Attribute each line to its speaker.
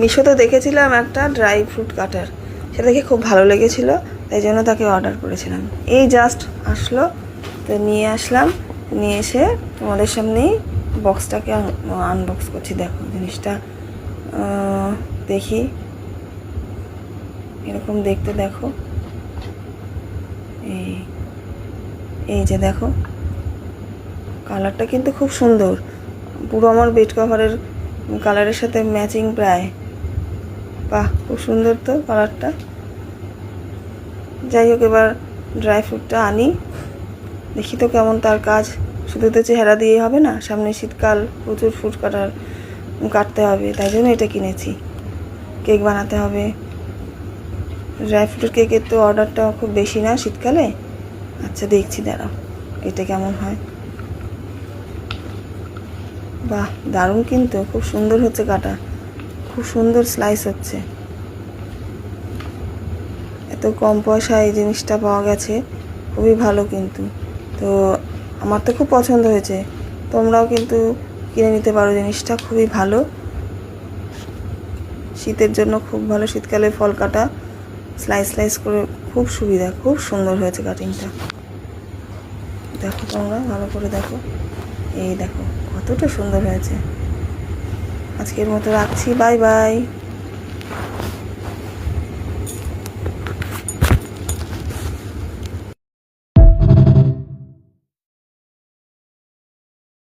Speaker 1: মিশোতে দেখেছিলাম একটা dry fruit কাটার, সেটা দেখে খুব ভালো লেগেছিলো, তাই জন্য তাকে অর্ডার করেছিলাম। এই জাস্ট আসলো, তো নিয়ে আসলাম। নিয়ে এসে তোমাদের সামনেই বক্সটাকে আনবক্স করছি। দেখো জিনিসটা, দেখি এরকম দেখতে। দেখো এই যে দেখো, কালারটা কিন্তু খুব সুন্দর, পুরো আমার বেড কভারের কালারের সাথে ম্যাচিং প্রায়। বাহ, খুব সুন্দর তো কালারটা। যাই হোক, এবার ড্রাই ফ্রুটটা আনি, দেখি তো কেমন তার কাজ। শুধু তো চেহারা দিয়ে হবে না, সামনে শীতকাল, প্রচুর ফ্রুট কাটতে হবে, তাই জন্য এটা কিনেছি। কেক বানাতে হবে, ড্রাই ফ্রুটের কেকের তো অর্ডারটা খুব বেশি না শীতকালে। আচ্ছা দেখছি, দাঁড়াও এটা কেমন হয়। বাহ, দারুণ, কিন্তু খুব সুন্দর হচ্ছে কাটা, খুব সুন্দর স্লাইস হচ্ছে। এত কম পয়সায় এই জিনিসটা পাওয়া গেছে, খুবই ভালো কিন্তু। তো আমার তো খুব পছন্দ হয়েছে, তোমরাও কিন্তু কিনে নিতে পারো, জিনিসটা খুবই ভালো, শীতের জন্য খুব ভালো। শীতকালে ফল কাটা, স্লাইস স্লাইস করে খুব সুবিধা, খুব সুন্দর হয়েছে কাটিংটা। দেখো তোমরা ভালো করে দেখো, এই দেখো কতটা সুন্দর হয়েছে। আজকের মতো রাখছি, বাই বাই।